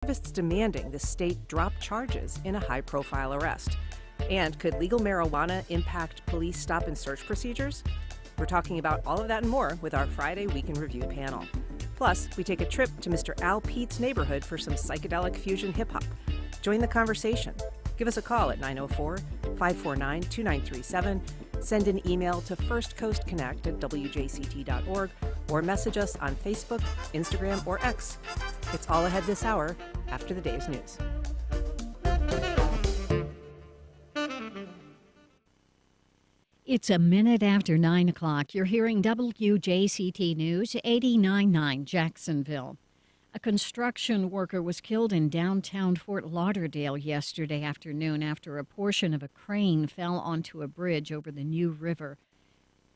Activists demanding the state drop charges in a high-profile arrest. And could legal marijuana impact police stop and search procedures? We're talking about all of that and more with our Friday Week in Review panel. Plus, we take a trip to Mr. Al Pete's neighborhood for some psychedelic fusion hip-hop. Join the conversation. Give us a call at 904-549-2937. Send an email to firstcoastconnect@wjct.org or message us on Facebook, Instagram, or X. It's all ahead this hour after the day's news. It's a minute after 9 o'clock. You're hearing WJCT News 89.9 Jacksonville. A construction worker was killed in downtown Fort Lauderdale yesterday afternoon after a portion of a crane fell onto a bridge over the New River.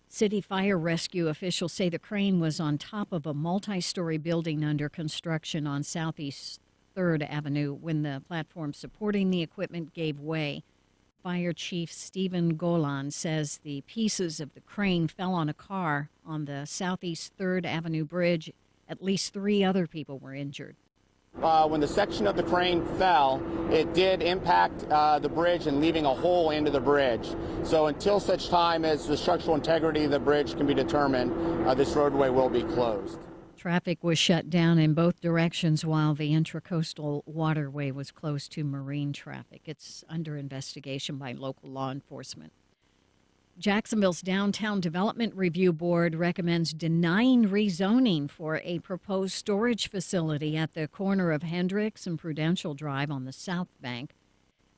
City fire rescue officials say the crane was on top of a multi-story building under construction on Southeast 3rd Avenue when the platform supporting the equipment gave way. Fire Chief Stephen Golan says the pieces of the crane fell on a car on the Southeast 3rd Avenue bridge. At least 3 other people were injured. When the section of the crane fell, it did impact the bridge and leaving a hole into the bridge. So until such time as the structural integrity of the bridge can be determined, this roadway will be closed. Traffic was shut down in both directions while the intracoastal waterway was closed to marine traffic. It's under investigation by local law enforcement. Jacksonville's Downtown Development Review Board recommends denying rezoning for a proposed storage facility at the corner of Hendricks and Prudential Drive on the South Bank.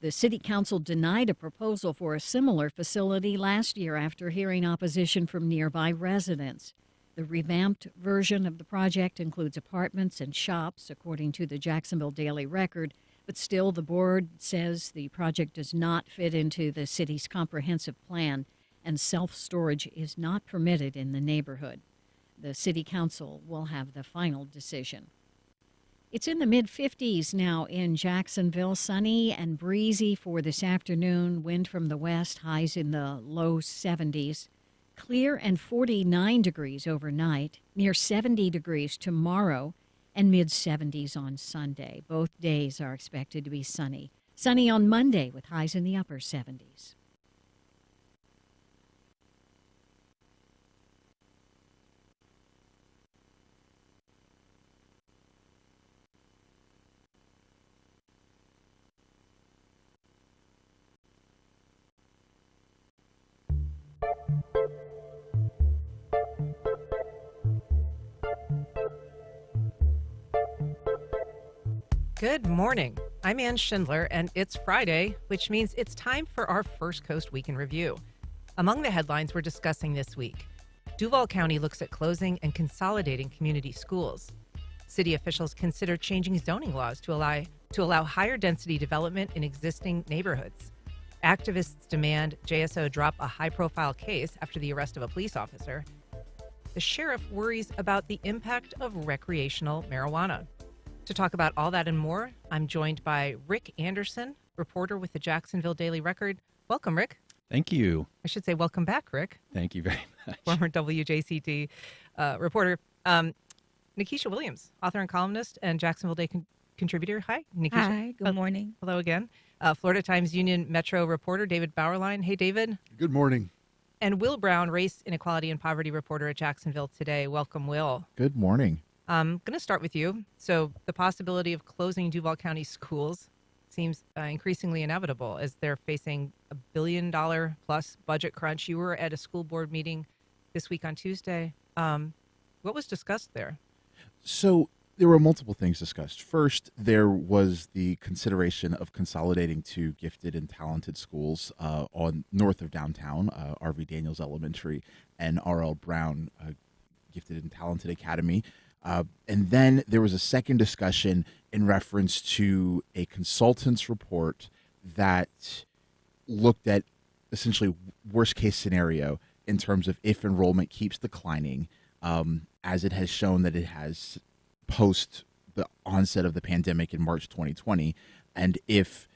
The City Council denied a proposal for a similar facility last year after hearing opposition from nearby residents. The revamped version of the project includes apartments and shops, according to the Jacksonville Daily Record, but still the board says the project does not fit into the city's comprehensive plan and self-storage is not permitted in the neighborhood. The City Council will have the final decision. It's in the mid-50s now in Jacksonville, sunny and breezy for this afternoon, wind from the west, highs in the low 70s. Clear and 49 degrees overnight, near 70 degrees tomorrow, and mid-70s on Sunday. Both days are expected to be sunny. Sunny on Monday with highs in the upper 70s. Good morning. I'm Ann Schindler, and it's Friday, which means it's time for our First Coast Week in Review. Among the headlines we're discussing this week, Duval County looks at closing and consolidating community schools. City officials consider changing zoning laws to allow higher density development in existing neighborhoods. Activists demand JSO drop a high-profile case after the arrest of a police officer. The sheriff worries about the impact of recreational marijuana. To talk about all that and more, I'm joined by Rick Anderson, reporter with the Jacksonville Daily Record. Welcome, Rick. Thank you. I should say welcome back, Rick. Thank you very much. Former WJCT reporter. Nikisha Williams, author and columnist and Jacksonville Day contributor. Hi, Nikisha. Hi, good morning. Hello again. Florida Times Union Metro reporter David Bauerlein. Hey, David. Good morning. And Will Brown, race, inequality, and poverty reporter at Jacksonville Today. Welcome, Will. Good morning. I'm going to start with you. So the possibility of closing Duval County schools seems increasingly inevitable as they're facing $1 billion plus budget crunch. You were at a school board meeting this week on Tuesday. What was discussed there? So there were multiple things discussed. First, there was the consideration of consolidating 2 gifted and talented schools on north of downtown, R.V. Daniels Elementary and R.L. Brown Gifted and Talented Academy. And then there was a second discussion in reference to a consultant's report that looked at essentially worst case scenario in terms of if enrollment keeps declining, as it has shown that it has post the onset of the pandemic in March 2020, and if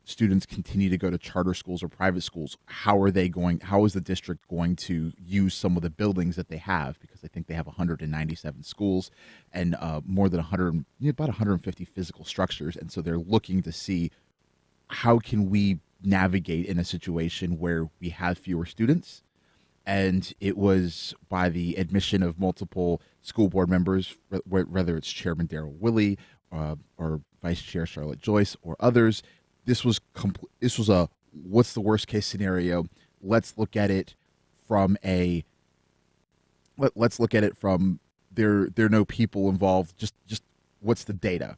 students continue to go to charter schools or private schools, how is the district going to use some of the buildings that they have? Because I think they have 197 schools and more than about 150 physical structures. And so they're looking to see how can we navigate in a situation where we have fewer students. And it was by the admission of multiple school board members, whether it's Chairman Darrell Willey or Vice Chair Charlotte Joyce or others. This was a what's the worst case scenario? Let's look at it from there are no people involved. Just what's the data,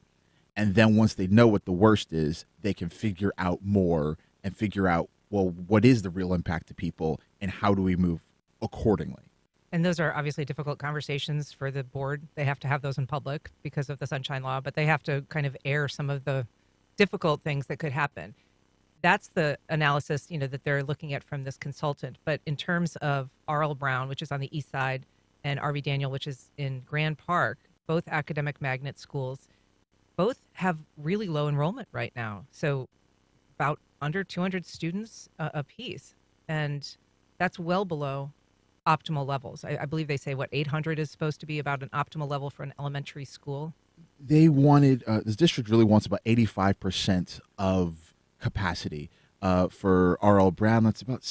and then once they know what the worst is, they can figure out more and figure out, well, what is the real impact to people and how do we move accordingly? And those are obviously difficult conversations for the board. They have to have those in public because of the Sunshine Law, but they have to kind of air some of the difficult things that could happen. That's the analysis, that they're looking at from this consultant. But in terms of R.L. Brown, which is on the east side, and R.V. Daniel, which is in Grand Park, both academic magnet schools, both have really low enrollment right now. So about under 200 students apiece. And that's well below optimal levels. I believe they say, 800 is supposed to be about an optimal level for an elementary school. They wanted, this district really wants about 85% of capacity. For R.L. Brown, that's about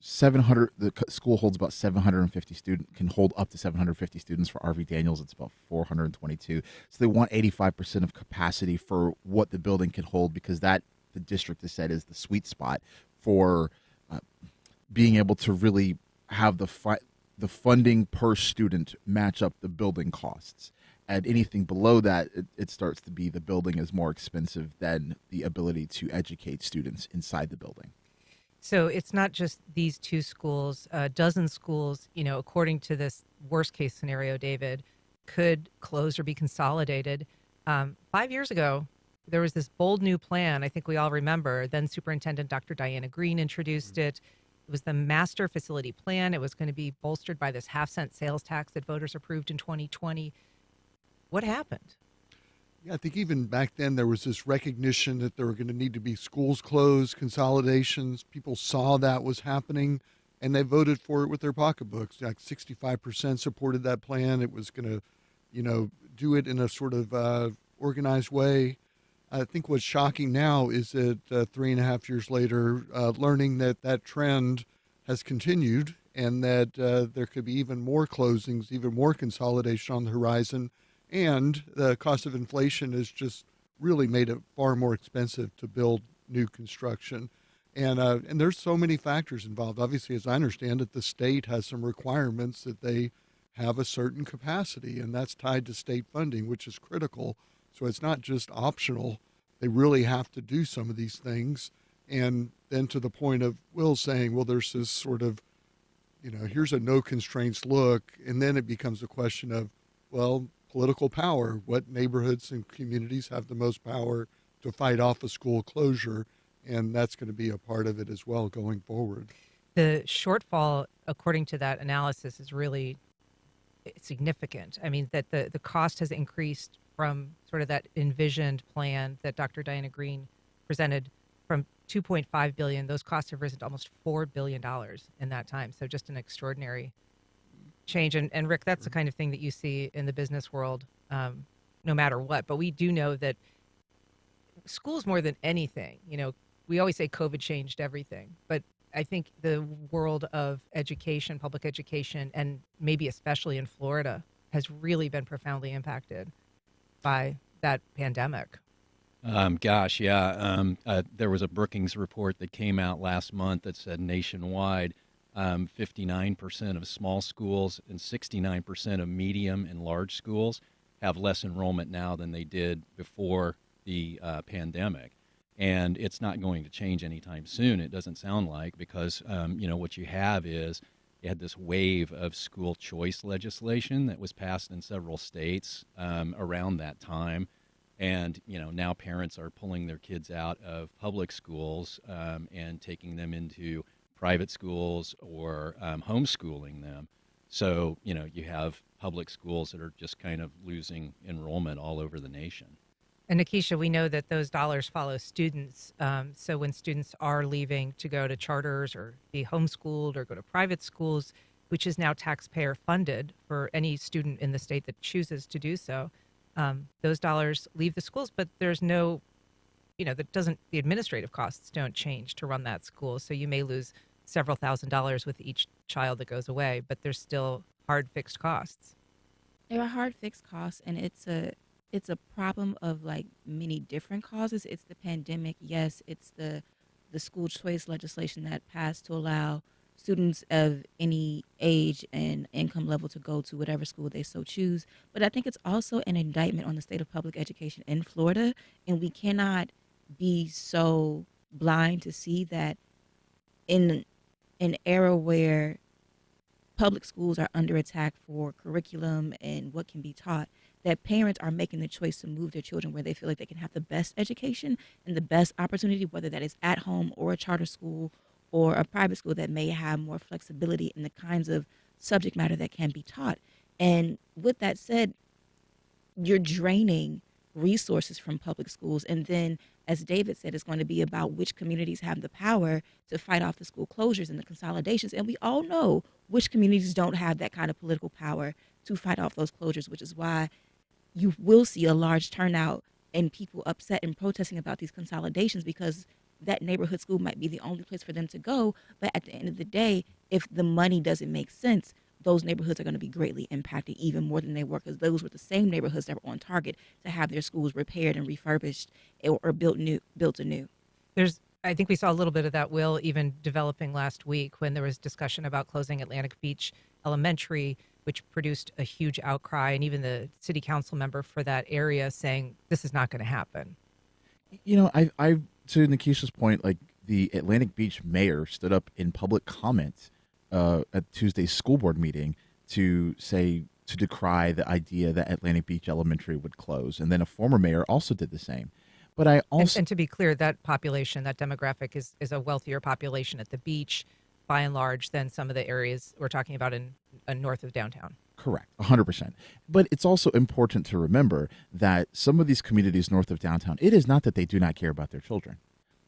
700. The school holds about 750 students, can hold up to 750 students. For R.V. Daniels, it's about 422. So they want 85% of capacity for what the building can hold, because that, the district has said, is the sweet spot for being able to really have the funding per student match up the building costs. At anything below that, it starts to be the building is more expensive than the ability to educate students inside the building. So it's not just these two schools. A dozen schools, according to this worst case scenario, David, could close or be consolidated. 5 years ago, there was this bold new plan. I think we all remember. Then Superintendent Dr. Diana Green introduced it. It was the master facility plan. It was going to be bolstered by this half-cent sales tax that voters approved in 2020. What happened? Yeah, I think even back then there was this recognition that there were going to need to be schools closed, consolidations. People saw that was happening, and they voted for it with their pocketbooks. Like 65% supported that plan. It was going to, do it in a sort of organized way. I think what's shocking now is that 3.5 years later, learning that trend has continued and that there could be even more closings, even more consolidation on the horizon. And the cost of inflation has just really made it far more expensive to build new construction. And there's so many factors involved. Obviously, as I understand it, the state has some requirements that they have a certain capacity, and that's tied to state funding, which is critical. So it's not just optional. They really have to do some of these things. And then to the point of Will saying, well, there's this sort of, here's a no constraints look. And then it becomes a question of, well, political power. What neighborhoods and communities have the most power to fight off a school closure? And that's going to be a part of it as well going forward. The shortfall, according to that analysis, is really significant. I mean, that the cost has increased from sort of that envisioned plan that Dr. Diana Green presented from $2.5 billion. Those costs have risen to almost $4 billion in that time. So just an extraordinary change. And Rick, that's the kind of thing that you see in the business world, no matter what. But we do know that schools, more than anything, we always say COVID changed everything, but I think the world of education, public education, and maybe especially in Florida, has really been profoundly impacted by that pandemic. There was a Brookings report that came out last month that said nationwide, 59% of small schools and 69% of medium and large schools have less enrollment now than they did before the pandemic. And it's not going to change anytime soon, it doesn't sound like, because, what you have is you had this wave of school choice legislation that was passed in several states around that time. And, now parents are pulling their kids out of public schools and taking them into private schools or homeschooling them. So, you have public schools that are just kind of losing enrollment all over the nation. And Nikisha, we know that those dollars follow students. So when students are leaving to go to charters or be homeschooled or go to private schools, which is now taxpayer funded for any student in the state that chooses to do so, those dollars leave the schools, but there's no, the administrative costs don't change to run that school. So you may lose several $1,000s with each child that goes away, but there's still hard fixed costs. There are hard fixed costs, and it's a problem of like many different causes. It's the pandemic, yes. It's the school choice legislation that passed to allow students of any age and income level to go to whatever school they so choose. But I think it's also an indictment on the state of public education in Florida, and we cannot be so blind to see that in an era where public schools are under attack for curriculum and what can be taught, that parents are making the choice to move their children where they feel like they can have the best education and the best opportunity, whether that is at home or a charter school or a private school that may have more flexibility in the kinds of subject matter that can be taught. And with that said, you're draining resources from public schools. And then, as David said, it's going to be about which communities have the power to fight off the school closures and the consolidations. And we all know which communities don't have that kind of political power to fight off those closures, which is why you will see a large turnout and people upset and protesting about these consolidations, because that neighborhood school might be the only place for them to go. But at the end of the day, if the money doesn't make sense, those neighborhoods are going to be greatly impacted even more than they were, because those were the same neighborhoods that were on target to have their schools repaired and refurbished or built anew. I think we saw a little bit of that, Will, even developing last week when there was discussion about closing Atlantic Beach Elementary, which produced a huge outcry, and even the city council member for that area saying this is not going to happen. I to Nikisha's point, like the Atlantic Beach mayor stood up in public comment at Tuesday's school board meeting to decry the idea that Atlantic Beach Elementary would close, and then a former mayor also did the same. But I also, and to be clear, that population, that demographic is a wealthier population at the beach, by and large, than some of the areas we're talking about in north of downtown. correct, 100%. But it's also important to remember that some of these communities north of downtown, it is not that they do not care about their children.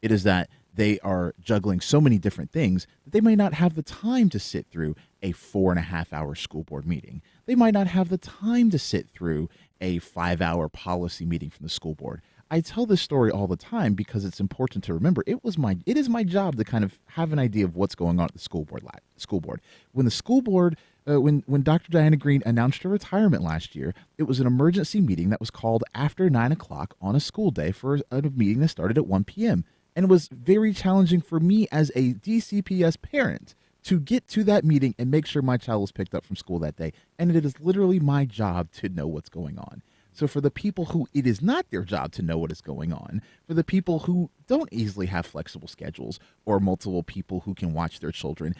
It is that they are juggling so many different things that they may not have the time to sit through a 4.5-hour school board meeting. They might not have the time to sit through a 5-hour policy meeting from the school board. I tell this story all the time because it's important to remember it is my job to kind of have an idea of what's going on at the school board. When the school board, when Dr. Diana Green announced her retirement last year, it was an emergency meeting that was called after 9 o'clock on a school day for a meeting that started at 1 p.m. And it was very challenging for me as a DCPS parent to get to that meeting and make sure my child was picked up from school that day. And it is literally my job to know what's going on. So for the people who it is not their job to know what is going on, for the people who don't easily have flexible schedules or multiple people who can watch their children,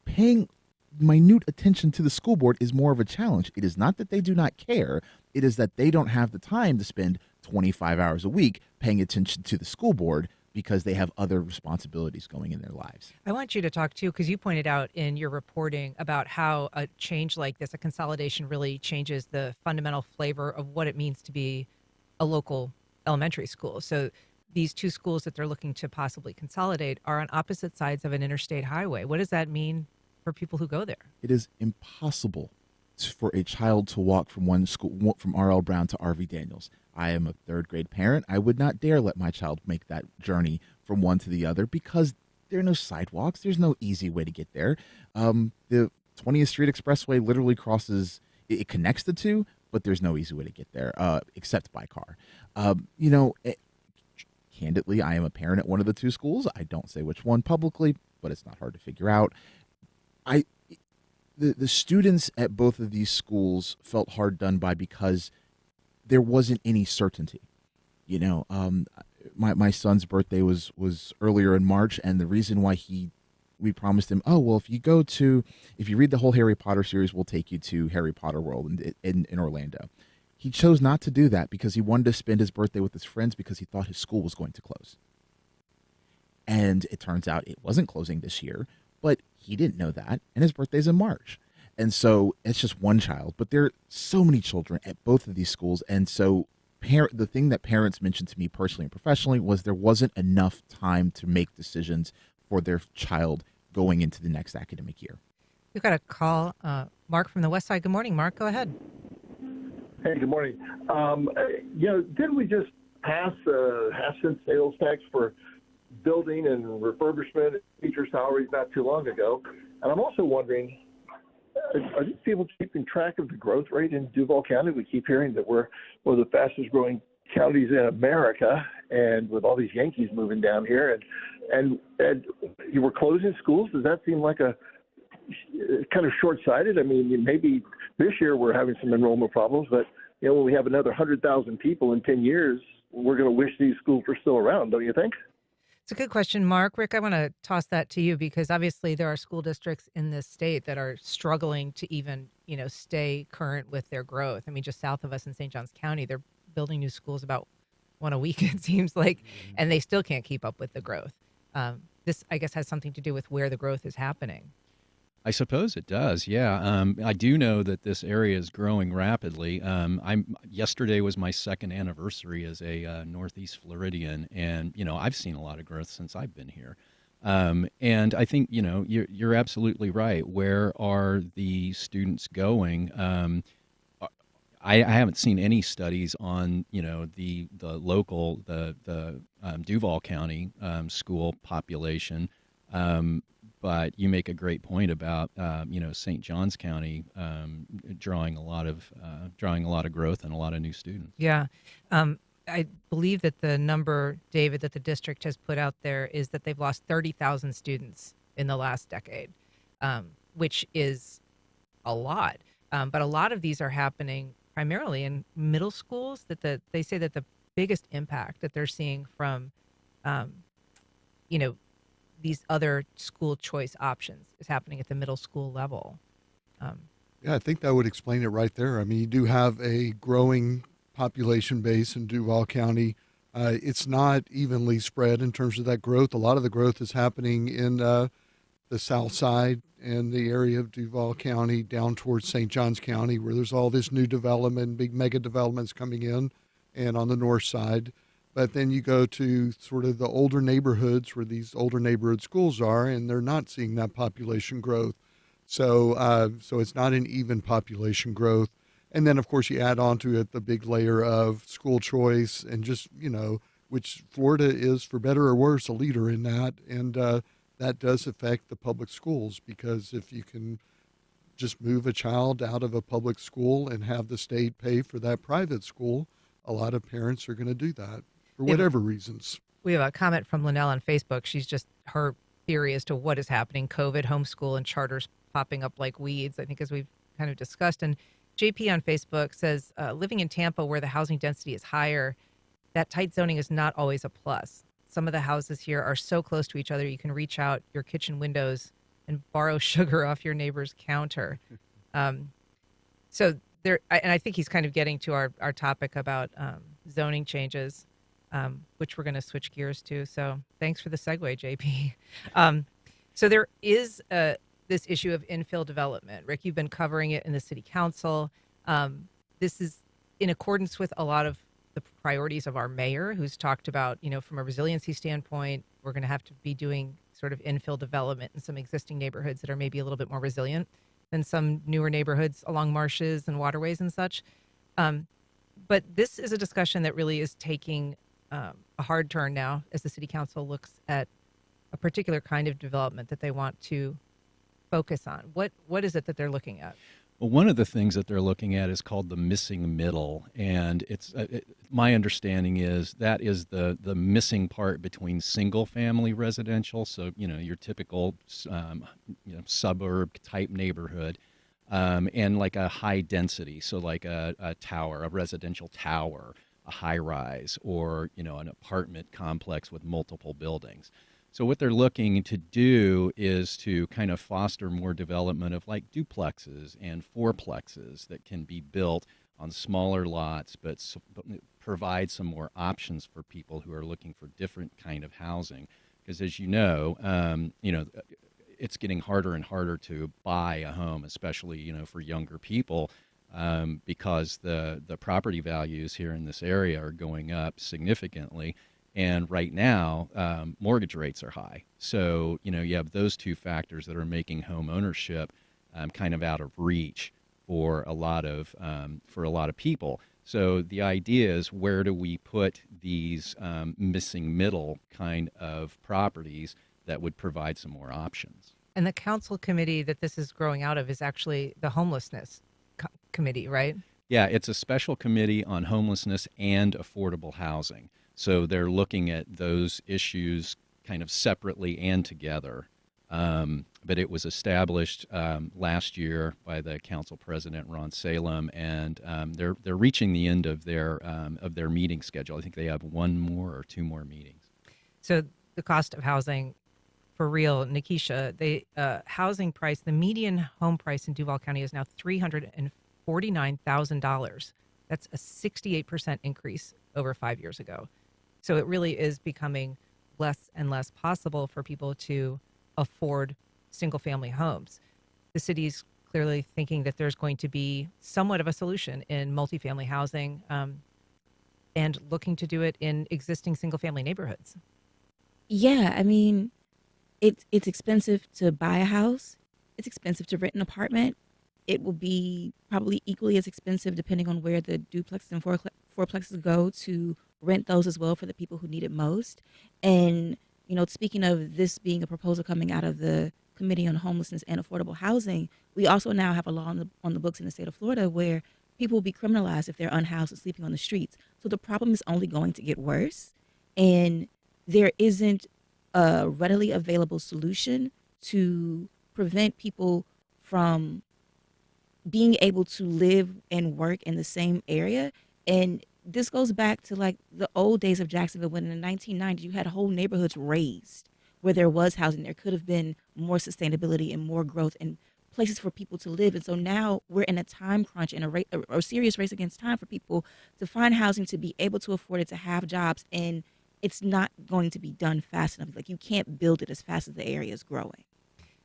paying minute attention to the school board is more of a challenge. It is not that they do not care. It is that they don't have the time to spend 25 hours a week paying attention to the school board because they have other responsibilities going in their lives. I want you to talk too, because you pointed out in your reporting about how a change like this, a consolidation, really changes the fundamental flavor of what it means to be a local elementary school. So these two schools that they're looking to possibly consolidate are on opposite sides of an interstate highway. What does that mean for people who go there? It is impossible for a child to walk from one school, from R.L. Brown to R.V. Daniels. I am a third grade parent. I would not dare let my child make that journey from one to the other because there are no sidewalks. There's no easy way to get there. The 20th Street Expressway literally crosses, it connects the two, but there's no easy way to get there except by car. Candidly, I am a parent at one of the two schools. I don't say which one publicly, but it's not hard to figure out. The students at both of these schools felt hard done by because there wasn't any certainty. My son's birthday was earlier in March, and the reason why we promised him, if you read the whole Harry Potter series, we'll take you to Harry Potter World in Orlando. He chose not to do that because he wanted to spend his birthday with his friends because he thought his school was going to close. And it turns out it wasn't closing this year, but he didn't know that, and his birthday's in March. And so it's just one child, but there are so many children at both of these schools, and so the thing that parents mentioned to me personally and professionally was there wasn't enough time to make decisions for their child going into the next academic year. We've got a call. Mark from the West Side. Good morning, Mark. Go ahead. Hey, good morning. Didn't we just pass a half-cent sales tax for building and refurbishment and teacher salaries not too long ago? And I'm also wondering, are these people keeping track of the growth rate in Duval County? We keep hearing that we're one of the fastest growing counties in America, and with all these Yankees moving down here, and you were closing schools. Does that seem like a kind of short-sighted? I mean, maybe this year we're having some enrollment problems, but when we have another 100,000 people in 10 years, we're going to wish these schools were still around, don't you think? It's a good question, Mark. Rick, I want to toss that to you because obviously there are school districts in this state that are struggling to even, stay current with their growth. I mean, just south of us in St. Johns County, they're building new schools about one a week, it seems like, and they still can't keep up with the growth. This, I guess, has something to do with where the growth is happening. I suppose it does. Yeah. I do know that this area is growing rapidly. Yesterday was my second anniversary as a Northeast Floridian, and I've seen a lot of growth since I've been here. And I think you're absolutely right. Where are the students going? I haven't seen any studies on the local Duval County school population. But you make a great point about St. Johns County drawing a lot of growth and a lot of new students. Yeah. I believe that the number, David, that the district has put out there is that they've lost 30,000 students in the last decade, which is a lot. But a lot of these are happening primarily in middle schools. They say that the biggest impact that they're seeing from, these other school choice options is happening at the middle school level. Yeah, I think that would explain it right there. I mean, you do have a growing population base in Duval County. It's not evenly spread in terms of that growth. A lot of the growth is happening in the south side and the area of Duval County down towards St. Johns County, where there's all this new development, big mega developments coming in, and on the north side. But then you go to sort of the older neighborhoods where these older neighborhood schools are, and they're not seeing that population growth. So it's not an even population growth. And then, of course, you add on to it the big layer of school choice and just, which Florida is, for better or worse, a leader in that. And that does affect the public schools, because if you can just move a child out of a public school and have the state pay for that private school, a lot of parents are going to do that for whatever reasons. We have a comment from Linnell on Facebook. Her theory as to what is happening: COVID, homeschool, and charters popping up like weeds, I think, as we've kind of discussed. And JP on Facebook says, living in Tampa, where the housing density is higher, that tight zoning is not always a plus. Some of the houses here are so close to each other, you can reach out your kitchen windows and borrow sugar off your neighbor's counter. So there, and I think he's kind of getting to our topic about zoning changes, which we're going to switch gears to. So thanks for the segue, JP. So there is this issue of infill development. Rick, you've been covering it in the city council. This is in accordance with a lot of the priorities of our mayor, who's talked about, from a resiliency standpoint, we're going to have to be doing sort of infill development in some existing neighborhoods that are maybe a little bit more resilient than some newer neighborhoods along marshes and waterways and such. But this is a discussion that really is taking a hard turn now as the city council looks at a particular kind of development that they want to focus on. What is it that they're looking at? Well, one of the things that they're looking at is called the missing middle, and it's my understanding is that is the missing part between single-family residential, so your typical suburb type neighborhood, and like a high density, so like a tower, a residential tower, a high rise, or an apartment complex with multiple buildings. So what they're looking to do is to kind of foster more development of like duplexes and fourplexes that can be built on smaller lots, but provide some more options for people who are looking for different kind of housing. Because as it's getting harder and harder to buy a home, especially for younger people. because the property values here in this area are going up significantly. And right now, mortgage rates are high. So, you have those two factors that are making home ownership kind of out of reach for a lot of people. So the idea is, where do we put these missing middle kind of properties that would provide some more options? And the council committee that this is growing out of is actually the homelessness committee, right? Yeah, it's a special committee on homelessness and affordable housing. So they're looking at those issues kind of separately and together. But it was established last year by the council president, Ron Salem, and they're reaching the end of their meeting schedule. I think they have one more or two more meetings. So the cost of housing, for real, Nikisha, the housing price, the median home price in Duval County is now $349,000. That's a 68% increase over 5 years ago. So it really is becoming less and less possible for people to afford single-family homes. The city's clearly thinking that there's going to be somewhat of a solution in multifamily housing, and looking to do it in existing single-family neighborhoods. Yeah, I mean, it's expensive to buy a house. It's expensive to rent an apartment. It will be probably equally as expensive, depending on where the duplexes and fourplexes go, to rent those as well for the people who need it most. And, speaking of this being a proposal coming out of the Committee on Homelessness and Affordable Housing, we also now have a law on the books in the state of Florida where people will be criminalized if they're unhoused and sleeping on the streets. So the problem is only going to get worse. And there isn't a readily available solution to prevent people from being able to live and work in the same area. And this goes back to like the old days of Jacksonville, when in the 1990s you had whole neighborhoods raised where there was housing. There could have been more sustainability and more growth and places for people to live. And so now we're in a time crunch and a serious race against time for people to find housing, to be able to afford it, to have jobs. And it's not going to be done fast enough. Like, you can't build it as fast as the area is growing.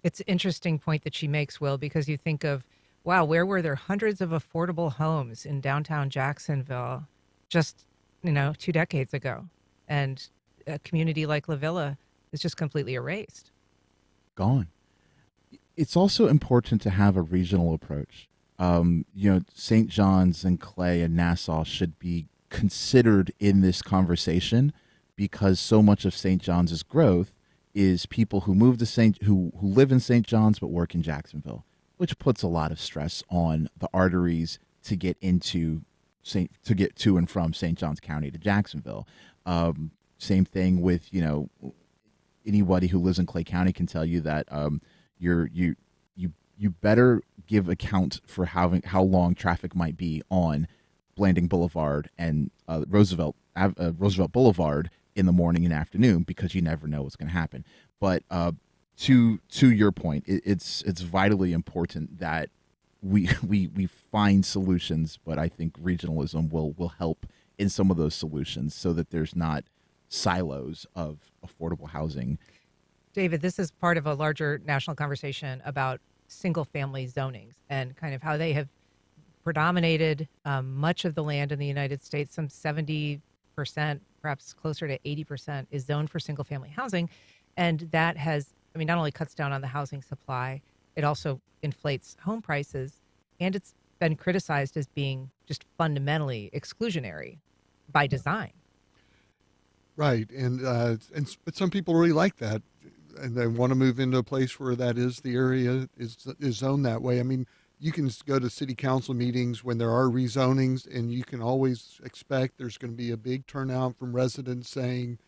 It's an interesting point that she makes, Will, because you think of, wow, where were there hundreds of affordable homes in downtown Jacksonville just, 2 decades ago? And a community like La Villa is just completely erased. Gone. It's also important to have a regional approach. St. John's and Clay and Nassau should be considered in this conversation, because so much of St. John's growth is people who move to who live in St. John's but work in Jacksonville, which puts a lot of stress on the arteries to get to and from St. John's County to Jacksonville. Same thing with anybody who lives in Clay County can tell you that you better give account for how long traffic might be on Blanding Boulevard and Roosevelt Boulevard in the morning and afternoon, because you never know what's going to happen. But to your point, it's vitally important that we find solutions, but I think regionalism will help in some of those solutions so that there's not silos of affordable housing. David, this is part of a larger national conversation about single-family zonings and kind of how they have predominated much of the land in the United States. Some 70%, perhaps closer to 80%, is zoned for single-family housing. And that has, not only cuts down on the housing supply, it also inflates home prices. And it's been criticized as being just fundamentally exclusionary by design. Right, but some people really like that, and they want to move into a place where that is the area is zoned that way. You can go to city council meetings when there are rezonings, and you can always expect there's going to be a big turnout from residents saying,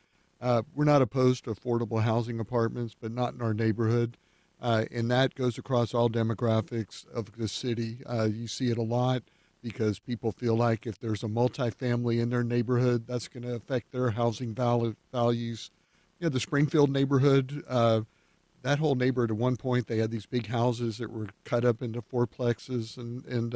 we're not opposed to affordable housing apartments, but not in our neighborhood. And that goes across all demographics of the city. You see it a lot because people feel like if there's a multifamily in their neighborhood, that's going to affect their housing values. The Springfield neighborhood, that whole neighborhood, at one point, they had these big houses that were cut up into fourplexes, and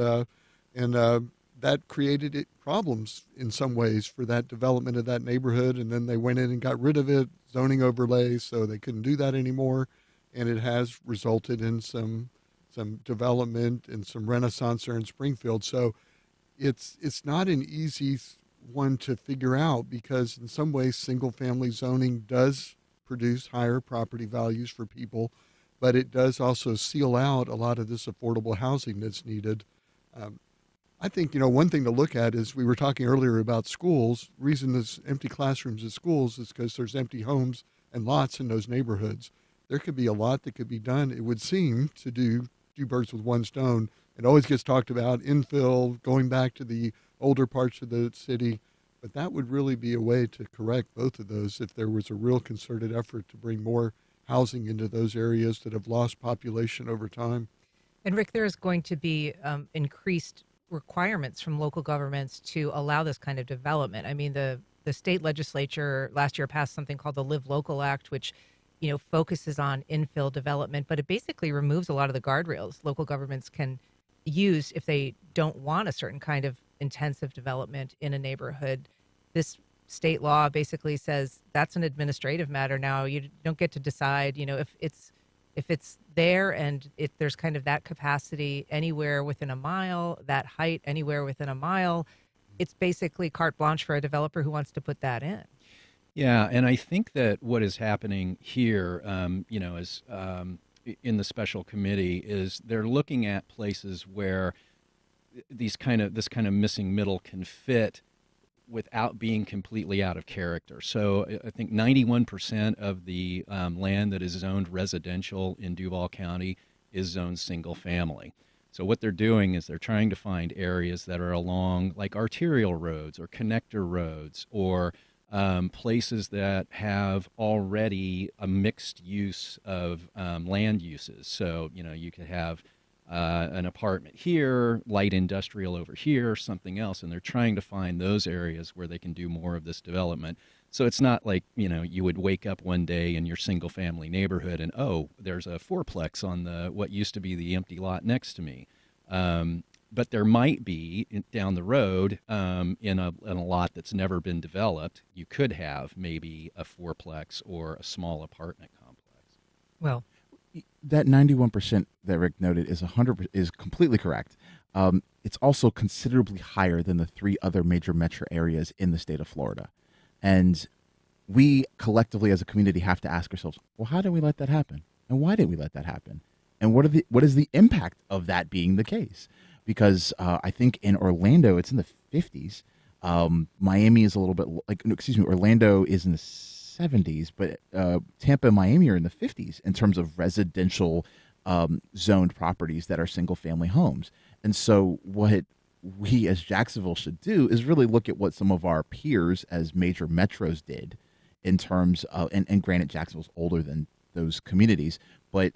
that created problems in some ways for that development of that neighborhood. And then they went in and got rid of it, zoning overlays, so they couldn't do that anymore. And it has resulted in some some development and some renaissance there in Springfield. So it's not an easy one to figure out, because in some ways single family zoning does produce higher property values for people, but it does also seal out a lot of this affordable housing that's needed. Um, I think, one thing to look at is, we were talking earlier about schools. Reason there's empty classrooms at schools is because there's empty homes and lots in those neighborhoods. There could be a lot that could be done, it would seem, to do two birds with one stone. It always gets talked about infill, going back to the older parts of the city, but that would really be a way to correct both of those if there was a real concerted effort to bring more housing into those areas that have lost population over time. And Rick, there's going to be increased requirements from local governments to allow this kind of development. I mean, the state legislature last year passed something called the Live Local Act, which focuses on infill development, but it basically removes a lot of the guardrails local governments can use if they don't want a certain kind of intensive development in a neighborhood. This state law basically says that's an administrative matter now. You don't get to decide, if it's there, and if there's kind of that capacity anywhere within a mile, that height anywhere within a mile. It's basically carte blanche for a developer who wants to put that in. Yeah, and I think that what is happening here, is in the special committee, is they're looking at places where this kind of missing middle can fit without being completely out of character. So I think 91% of the land that is zoned residential in Duval County is zoned single family. So what they're doing is they're trying to find areas that are along like arterial roads or connector roads, or places that have already a mixed use of land uses. So, you could have an apartment here, light industrial over here, something else, and they're trying to find those areas where they can do more of this development. So it's not like, you would wake up one day in your single family neighborhood and, oh, there's a fourplex on what used to be the empty lot next to me. But there might be down the road in a lot that's never been developed. You could have maybe a fourplex or a small apartment complex. Well, that 91% that Rick noted is completely correct. It's also considerably higher than the three other major metro areas in the state of Florida. And we collectively as a community have to ask ourselves, well, how did we let that happen? And why did we let that happen? And what is the impact of that being the case? Because I think in Orlando, it's in the 50s. Miami is a little bit Orlando is in the 70s, but Tampa and Miami are in the 50s in terms of residential zoned properties that are single family homes. And so what we as Jacksonville should do is really look at what some of our peers as major metros did in terms of, and granted, Jacksonville's older than those communities, but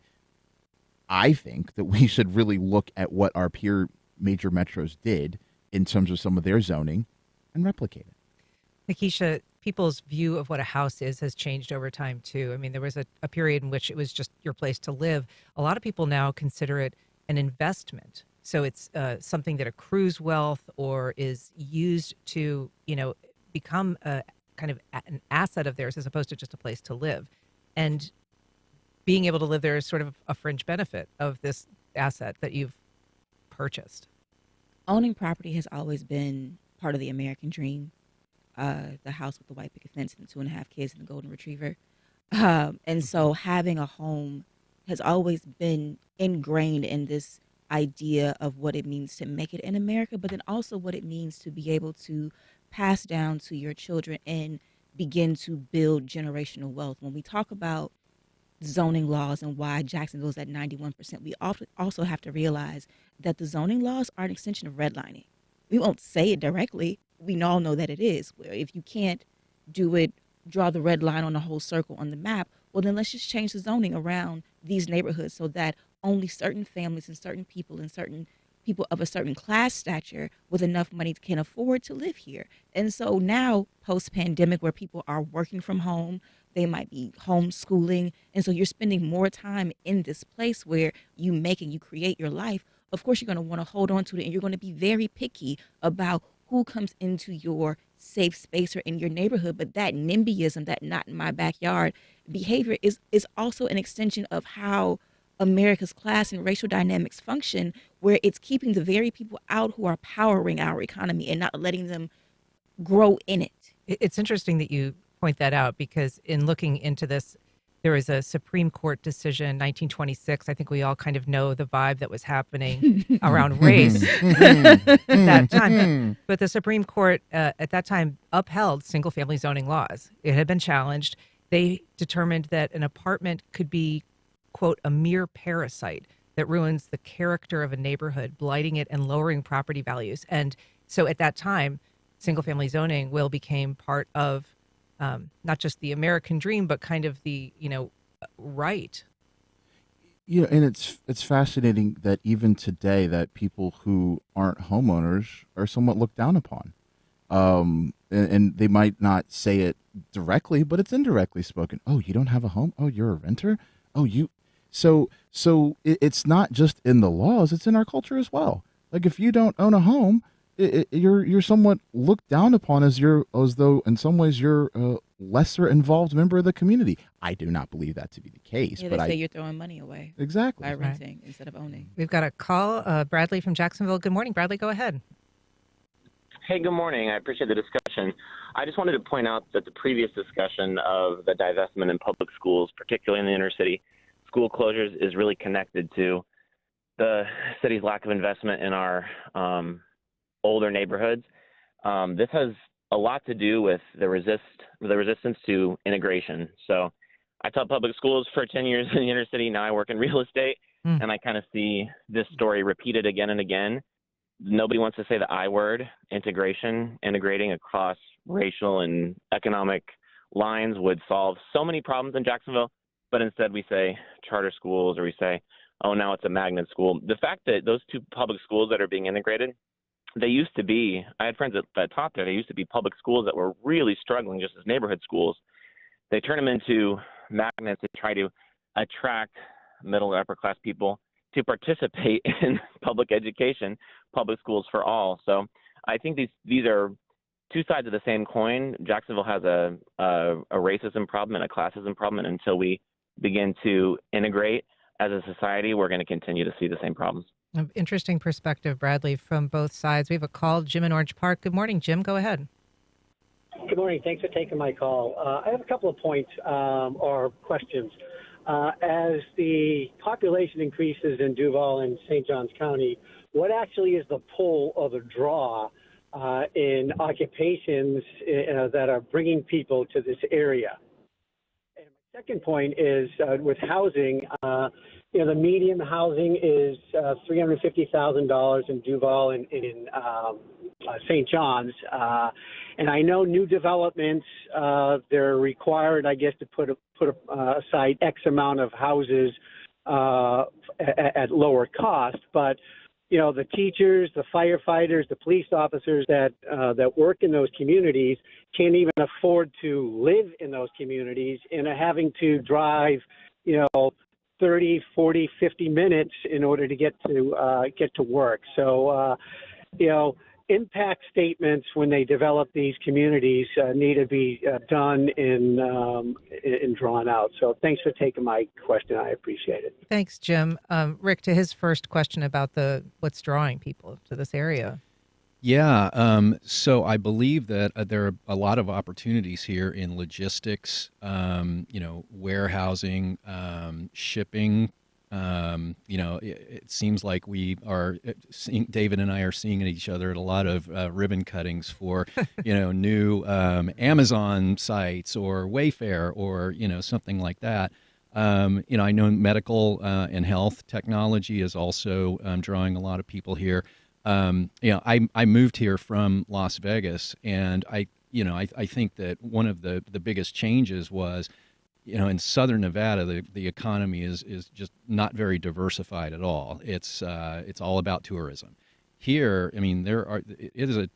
I think that we should really look at what our peer major metros did in terms of some of their zoning and replicate it. Nikisha, people's view of what a house is has changed over time, too. I mean, there was a period in which it was just your place to live. A lot of people now consider it an investment. So it's something that accrues wealth or is used to, become a kind of an asset of theirs as opposed to just a place to live. And being able to live there is sort of a fringe benefit of this asset that you've purchased. Owning property has always been part of the American dream. The house with the white picket fence and the 2.5 kids and the golden retriever. And so having a home has always been ingrained in this idea of what it means to make it in America, but then also what it means to be able to pass down to your children and begin to build generational wealth. When we talk about zoning laws and why Jacksonville's at 91%, we also have to realize that the zoning laws are an extension of redlining. We won't say it directly. We all know that it is. If you can't do it, draw the red line on the whole circle on the map, well, then let's just change the zoning around these neighborhoods so that only certain families and certain people of a certain class stature with enough money can afford to live here. And so now, post-pandemic, where people are working from home, they might be homeschooling, and so you're spending more time in this place where you make and you create your life. Of course, you're going to want to hold on to it, and you're going to be very picky about who comes into your safe space or in your neighborhood. But that NIMBYism, that not in my backyard behavior is also an extension of how America's class and racial dynamics function, where it's keeping the very people out who are powering our economy and not letting them grow in it. It's interesting that you point that out because in looking into this, there was a Supreme Court decision, 1926. I think we all kind of know the vibe that was happening around race at that time. But the Supreme Court at that time upheld single family zoning laws. It had been challenged. They determined that an apartment could be, quote, a mere parasite that ruins the character of a neighborhood, blighting it and lowering property values. And so at that time, single family zoning became part of not just the American dream, but kind of the, right. And it's fascinating that even today that people who aren't homeowners are somewhat looked down upon. And they might not say it directly, but it's indirectly spoken. Oh, you don't have a home? Oh, you're a renter? Oh, so it's not just in the laws, it's in our culture as well. Like if you don't own a home, you're somewhat looked down upon as though in some ways you're a lesser involved member of the community. I do not believe that to be the case. Yeah, but they say you're throwing money away exactly by renting instead of owning. We've got a call, Bradley from Jacksonville. Good morning, Bradley. Go ahead. Hey, good morning. I appreciate the discussion. I just wanted to point out that the previous discussion of the divestment in public schools, particularly in the inner city, school closures is really connected to the city's lack of investment in our older neighborhoods. This has a lot to do with the resistance to integration. So I taught public schools for 10 years in the inner city. Now I work in real estate, and I kind of see this story repeated again and again. Nobody wants to say the I word, integration. Integrating across racial and economic lines would solve so many problems in Jacksonville, but instead we say charter schools, or we say, oh, now it's a magnet school. The fact that those two public schools that are being integrated, they used to be, I had friends that taught there, they used to be public schools that were really struggling just as neighborhood schools. They turn them into magnets to try to attract middle and upper class people to participate in public education, public schools for all. So I think these are two sides of the same coin. Jacksonville has a racism problem and a classism problem, and until we begin to integrate as a society, we're going to continue to see the same problems. Interesting perspective, Bradley, from both sides. We have a call, Jim in Orange Park. Good morning, Jim. Go ahead. Good morning. Thanks for taking my call. I have a couple of points or questions. As the population increases in Duval and St. Johns County, what actually is the pull or the draw in occupations that are bringing people to this area? And my second point is with housing. The median housing is $350,000 in Duval and in St. John's. And I know new developments, they're required, I guess, to put aside X amount of houses at lower cost. But, the teachers, the firefighters, the police officers that work in those communities can't even afford to live in those communities and are having to drive, 30, 40, 50 minutes in order to get to work. So, impact statements when they develop these communities need to be done and drawn out. So thanks for taking my question. I appreciate it. Thanks, Jim. Rick, to his first question about what's drawing people to this area. Yeah, so I believe that there are a lot of opportunities here in logistics, warehousing, shipping. It seems like we are seeing, David and I are seeing each other at a lot of ribbon cuttings for, new Amazon sites or Wayfair or, something like that. I know medical and health technology is also drawing a lot of people here. I moved here from Las Vegas, and I think that one of the biggest changes was, in Southern Nevada, the economy is just not very diversified at all. It's all about tourism. Here, it is a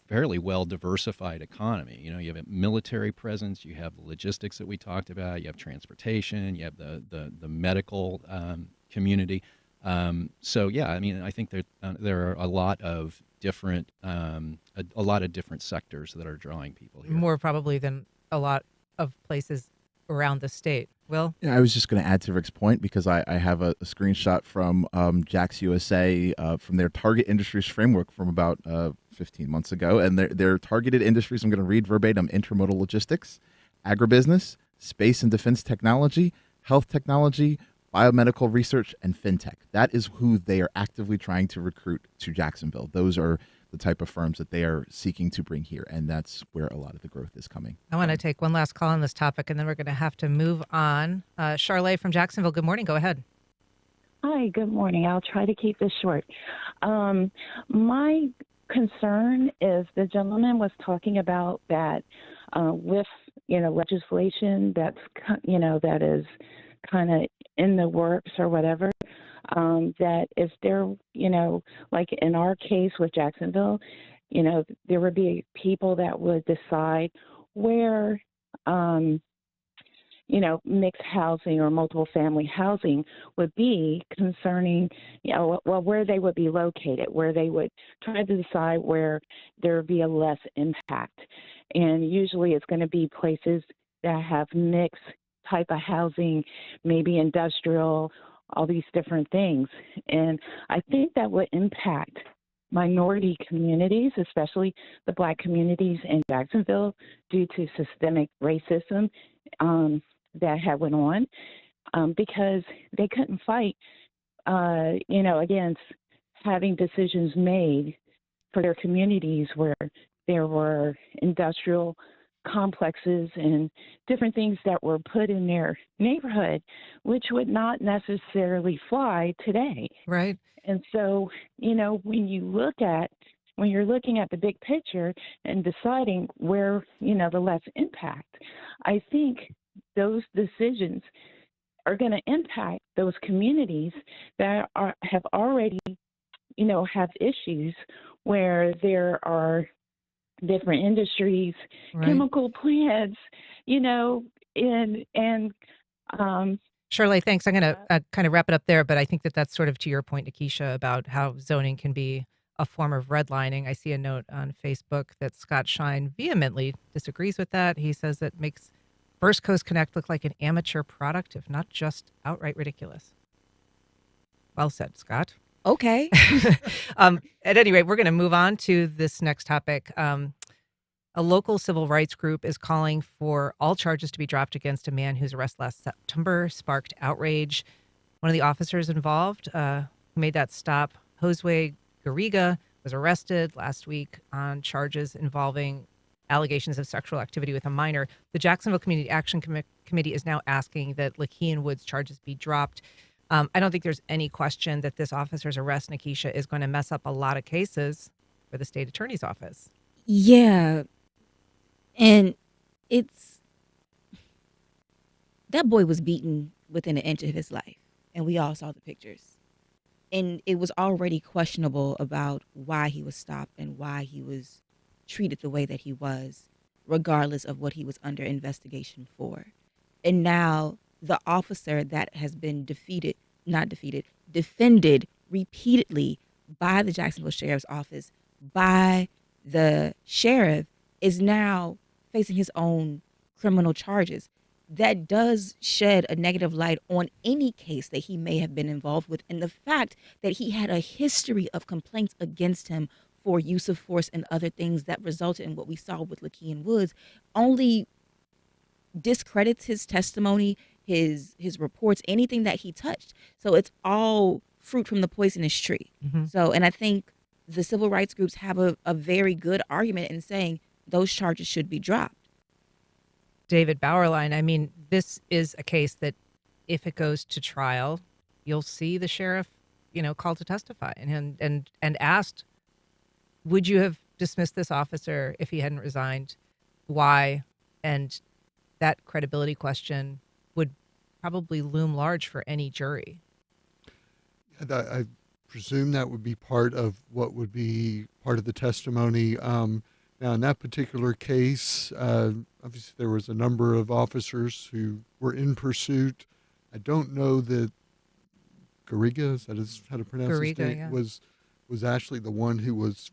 fairly well diversified economy. You have a military presence, you have the logistics that we talked about, you have transportation, you have the medical community. I think there are a lot of different sectors that are drawing people here. More probably than a lot of places around the state. Will? Yeah, I was just going to add to Rick's point because I have a screenshot from Jax USA from their target industries framework from about 15 months ago. And their targeted industries, I'm going to read verbatim: intermodal logistics, agribusiness, space and defense technology, health technology, biomedical research, and fintech. That is who they are actively trying to recruit to Jacksonville. Those are the type of firms that they are seeking to bring here. And that's where a lot of the growth is coming. I want to take one last call on this topic, and then we're going to have to move on. Charlotte from Jacksonville, good morning. Go ahead. Hi, good morning. I'll try to keep this short. My concern is the gentleman was talking about that with, legislation that's, that is kind of in the works or whatever, that if there, like in our case with Jacksonville, there would be people that would decide where, mixed housing or multiple family housing would be concerning, where they would be located, where they would try to decide where there would be a less impact. And usually it's going to be places that have mixed type of housing, maybe industrial, all these different things. And I think that would impact minority communities, especially the Black communities in Jacksonville, due to systemic racism that had went on, because they couldn't fight, against having decisions made for their communities where there were industrial complexes and different things that were put in their neighborhood, which would not necessarily fly today. Right. And so, when you're looking at the big picture and deciding where, the less impact, I think those decisions are going to impact those communities that have already, have issues where there are different industries, Right. chemical plants, Shirley, thanks. I'm going to kind of wrap it up there, but I think that that's sort of to your point, Nikisha, about how zoning can be a form of redlining. I see a note on Facebook that Scott Shine vehemently disagrees with that. He says it makes First Coast Connect look like an amateur product, if not just outright ridiculous. Well said, Scott. Okay. At any rate, we're going to move on to this next topic. A local civil rights group is calling for all charges to be dropped against a man whose arrest last September sparked outrage. One of the officers involved who made that stop, Josue Garriga, was arrested last week on charges involving allegations of sexual activity with a minor. The Jacksonville Community Action Committee is now asking that Lakean Woods charges be dropped. I don't think there's any question that this officer's arrest, Nikisha, is going to mess up a lot of cases for the state attorney's office. Yeah. And that boy was beaten within an inch of his life. And we all saw the pictures. And it was already questionable about why he was stopped and why he was treated the way that he was, regardless of what he was under investigation for. And now the officer that has been defended repeatedly by the Jacksonville Sheriff's Office, by the sheriff, is now facing his own criminal charges. That does shed a negative light on any case that he may have been involved with. And the fact that he had a history of complaints against him for use of force and other things that resulted in what we saw with Lakean Woods only discredits his testimony, his reports, anything that he touched. So it's all fruit from the poisonous tree. Mm-hmm. So, and I think the civil rights groups have a very good argument in saying those charges should be dropped. David Bauerlein, I mean, this is a case that if it goes to trial, you'll see the sheriff, called to testify and asked, would you have dismissed this officer if he hadn't resigned? Why? And that credibility question would probably loom large for any jury. I presume that would be part of what would be part of the testimony. Now, in that particular case, obviously there was a number of officers who were in pursuit. I don't know that Garriga, is that how to pronounce his Garriga, name, yeah. was actually the one who was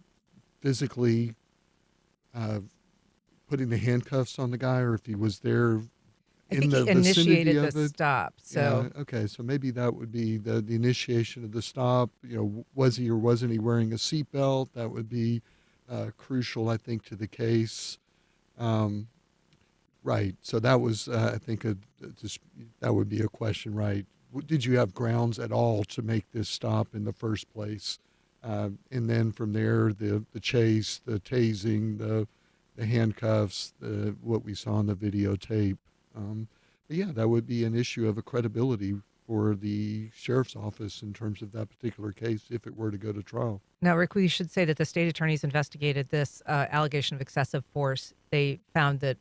physically putting the handcuffs on the guy, or if he was there I in think the he vicinity initiated of the it? stop. So Yeah, okay, so maybe that would be the initiation of the stop. Was he or wasn't he wearing a seatbelt? That would be crucial, I think, to the case. Um, right. So that was, I think, that would be a question, right? Did you have grounds at all to make this stop in the first place? And then from there, the chase, the tasing, the handcuffs, what we saw on the videotape. But yeah, that would be an issue of a credibility for the sheriff's office in terms of that particular case if it were to go to trial. now, Rick, we should say that the state attorneys investigated this allegation of excessive force. They found that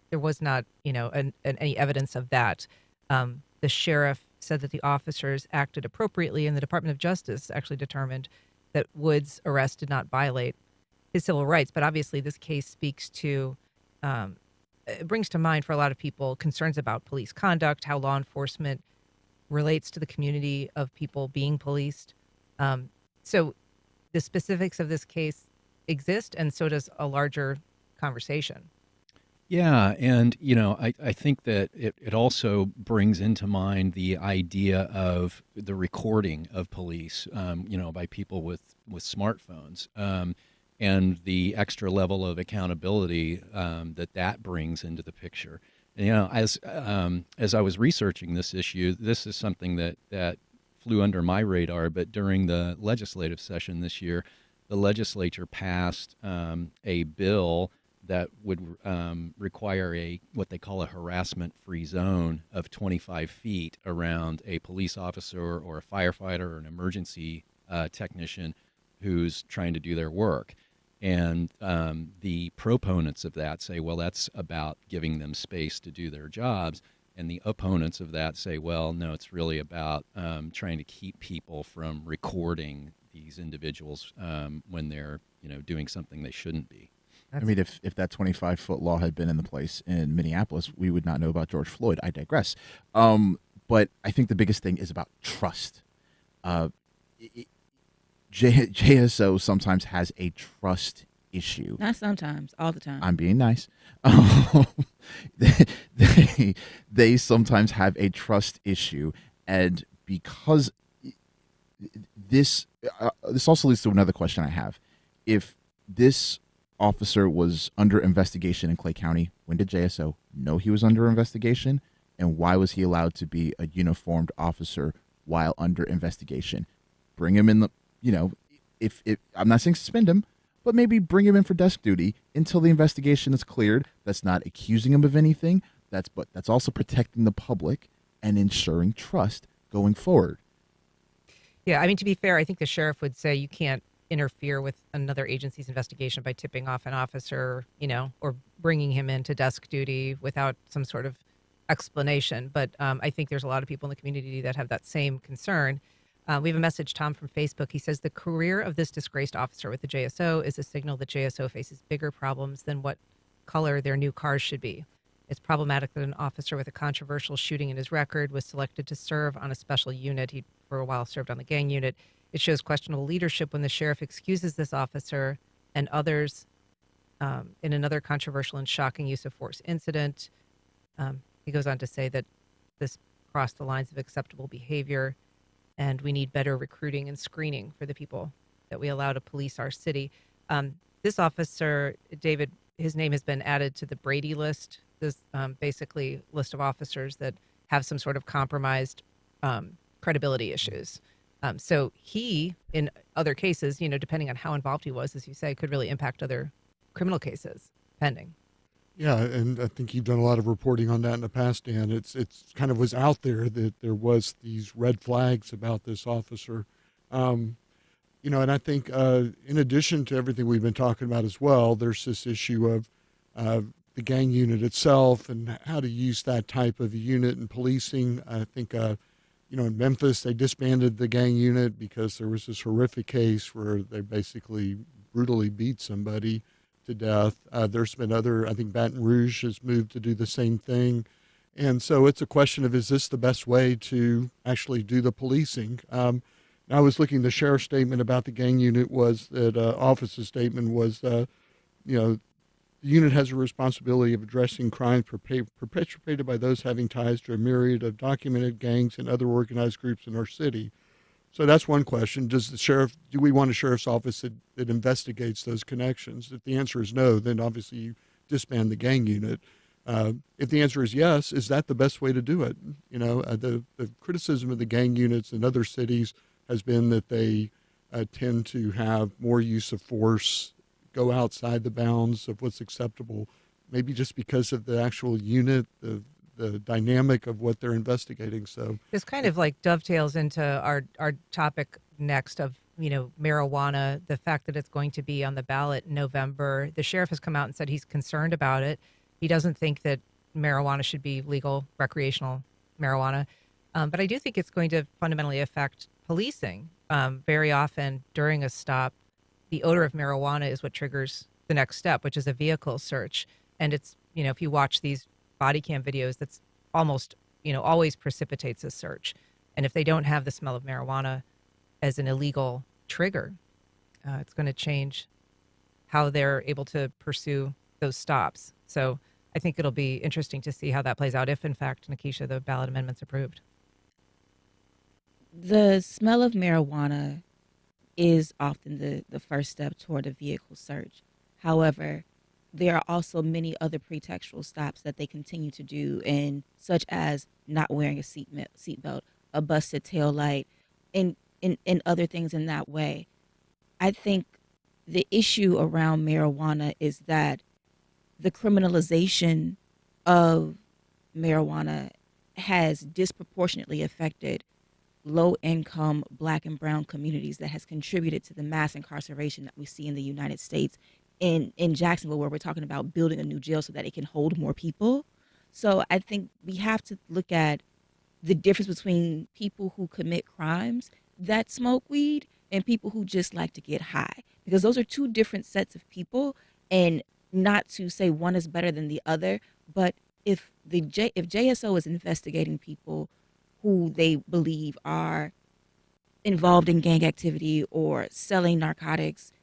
there was not, any evidence of that. The sheriff said that the officers acted appropriately, and the Department of Justice actually determined that Wood's arrest did not violate his civil rights. But obviously, this case speaks to, it brings to mind for a lot of people concerns about police conduct, how law enforcement relates to the community of people being policed. So the specifics of this case exist, and so does a larger conversation. Yeah, and I think that it also brings into mind the idea of the recording of police, by people with smartphones, and the extra level of accountability that brings into the picture. And, as I was researching this issue, this is something that flew under my radar. But during the legislative session this year, the legislature passed a bill that would require what they call a harassment-free zone of 25 feet around a police officer or a firefighter or an emergency technician who's trying to do their work. And the proponents of that say, well, that's about giving them space to do their jobs. And the opponents of that say, well, no, it's really about trying to keep people from recording these individuals when they're, doing something they shouldn't be. I mean, if that 25-foot law had been in the place in Minneapolis, we would not know about George Floyd. I digress. But I think the biggest thing is about trust. JSO sometimes has a trust issue. Not sometimes, all the time. I'm being nice. They sometimes have a trust issue, and because this also leads to another question I have. If this officer was under investigation in Clay County, when did JSO know he was under investigation, and why was he allowed to be a uniformed officer while under investigation? Bring him in if I'm not saying suspend him, but maybe bring him in for desk duty until the investigation is cleared. That's not accusing him of anything. That's also protecting the public and ensuring trust going forward. Yeah, I mean, to be fair, I think the sheriff would say you can't interfere with another agency's investigation by tipping off an officer, or bringing him into desk duty without some sort of explanation. But I think there's a lot of people in the community that have that same concern. We have a message, Tom, from Facebook. He says, the career of this disgraced officer with the JSO is a signal that JSO faces bigger problems than what color their new cars should be. It's problematic that an officer with a controversial shooting in his record was selected to serve on a special unit. He, for a while, served on the gang unit. It shows questionable leadership when the sheriff excuses this officer and others in another controversial and shocking use of force incident. He goes on to say that this crossed the lines of acceptable behavior, and we need better recruiting and screening for the people that we allow to police our city. This officer, David, his name has been added to the Brady list, this basically list of officers that have some sort of compromised credibility issues. So he, in other cases, depending on how involved he was, as you say, could really impact other criminal cases pending. Yeah, and I think you've done a lot of reporting on that in the past, Dan. It's kind of was out there that there was these red flags about this officer. And I think in addition to everything we've been talking about as well, there's this issue of the gang unit itself and how to use that type of unit in policing. I think, in Memphis, they disbanded the gang unit because there was this horrific case where they basically brutally beat somebody to death. There's been I think Baton Rouge has moved to do the same thing. And so it's a question of, is this the best way to actually do the policing? I was looking, the sheriff's statement about the gang unit was that, officer's statement was, The unit has a responsibility of addressing crimes perpetrated by those having ties to a myriad of documented gangs and other organized groups in our city. So that's one question. Do we want a sheriff's office that investigates those connections? If the answer is no, then obviously you disband the gang unit. If the answer is yes, is that the best way to do it? The criticism of the gang units in other cities has been that they tend to have more use of force, go outside the bounds of what's acceptable, maybe just because of the actual unit, the dynamic of what they're investigating. So this kind of like dovetails into our topic next of, marijuana, the fact that it's going to be on the ballot in November. The sheriff has come out and said he's concerned about it. He doesn't think that marijuana should be legal, recreational marijuana. But I do think it's going to fundamentally affect policing. Very often during a stop, the odor of marijuana is what triggers the next step, which is a vehicle search. And it's, if you watch these body cam videos, that's almost, always precipitates a search. And if they don't have the smell of marijuana as an illegal trigger, it's going to change how they're able to pursue those stops. So I think it'll be interesting to see how that plays out if, in fact, Nikisha, the ballot amendment's approved. The smell of marijuana is often the first step toward a vehicle search. However, there are also many other pretextual stops that they continue to do, and such as not wearing a seatbelt, a busted tail light, and other things in that way. I think the issue around marijuana is that the criminalization of marijuana has disproportionately affected low-income Black and brown communities that has contributed to the mass incarceration that we see in the United States. In Jacksonville, where we're talking about building a new jail so that it can hold more people. So I think we have to look at the difference between people who commit crimes that smoke weed and people who just like to get high, because those are two different sets of people. And not to say one is better than the other, but if JSO is investigating people who they believe are involved in gang activity or selling narcotics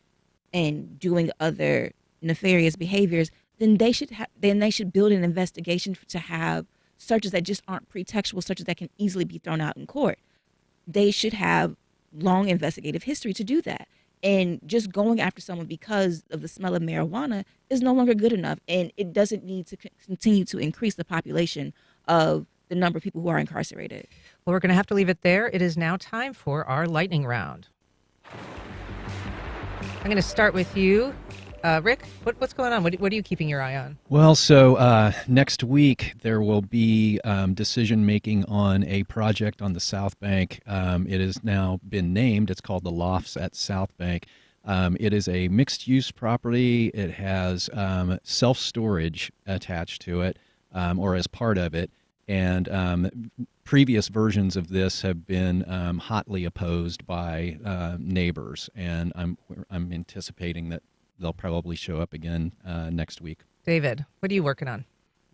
and doing other nefarious behaviors, then they should build an investigation to have searches that just aren't pretextual searches that can easily be thrown out in court. They should have long investigative history to do that. And just going after someone because of the smell of marijuana is no longer good enough, and it doesn't need to continue to increase the population of the number of people who are incarcerated. Well, we're going to have to leave it there. It is now time for our lightning round. I'm going to start with you. Rick, what's going on? What are you keeping your eye on? Well, so next week there will be decision making on a project on the South Bank. It has now been named. It's called the Lofts at South Bank. It is a mixed-use property. It has self-storage attached to it, or as part of it. And previous versions of this have been hotly opposed by neighbors, and I'm anticipating that they'll probably show up again next week. David, what are you working on?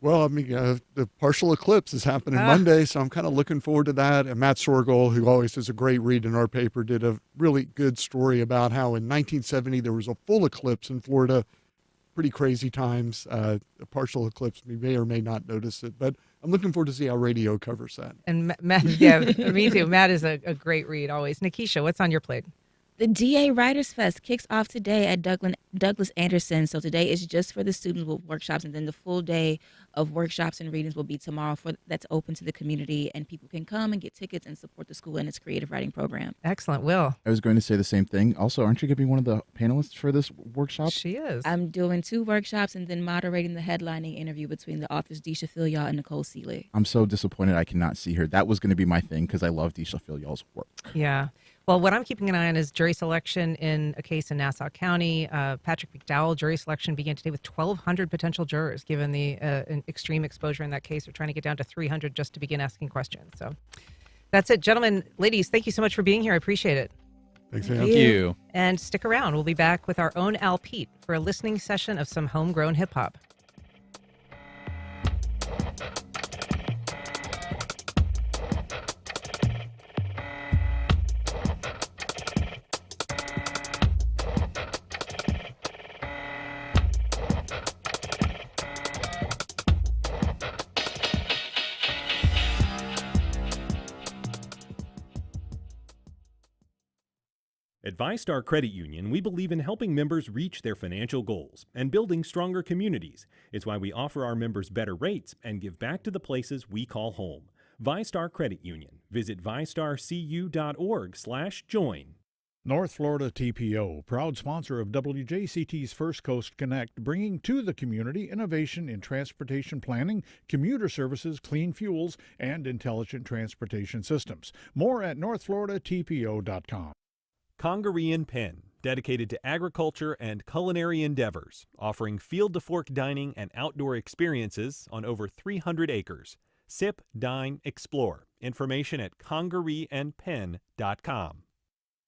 Well, the partial eclipse is happening Monday, so I'm kind of looking forward to that. And Matt Sorgel, who always does a great read in our paper, did a really good story about how in 1970 there was a full eclipse in Florida. Pretty crazy times. A partial eclipse, we may or may not notice it, but I'm looking forward to see how radio covers that. And Matt, yeah, me too. Matt is a great read always. Nikisha, what's on your plate? The DA Writers Fest kicks off today at Douglas Anderson. So today is just for the students with workshops, and then the full day of workshops and readings will be tomorrow. That's open to the community, and people can come and get tickets and support the school and its creative writing program. Excellent. Will? I was going to say the same thing. Also, aren't you going to be one of the panelists for this workshop? She is. I'm doing 2 workshops and then moderating the headlining interview between the authors Deisha Filyal and Nicole Seeley. I'm so disappointed I cannot see her. That was going to be my thing because I love Deisha Filyal's work. Yeah. Well, what I'm keeping an eye on is jury selection in a case in Nassau County. Patrick McDowell, jury selection began today with 1,200 potential jurors. Given the extreme exposure in that case, they're trying to get down to 300 just to begin asking questions. So that's it. Gentlemen, ladies, thank you so much for being here. I appreciate it. Thanks, Thank you. And stick around. We'll be back with our own Al Pete for a listening session of some homegrown hip hop. At ViStar Credit Union, we believe in helping members reach their financial goals and building stronger communities. It's why we offer our members better rates and give back to the places we call home. ViStar Credit Union. Visit vistarcu.org/join. North Florida TPO, proud sponsor of WJCT's First Coast Connect, bringing to the community innovation in transportation planning, commuter services, clean fuels, and intelligent transportation systems. More at northfloridatpo.com. Congaree Pen, dedicated to agriculture and culinary endeavors, offering field-to-fork dining and outdoor experiences on over 300 acres. Sip, dine, explore. Information at congareeandpen.com.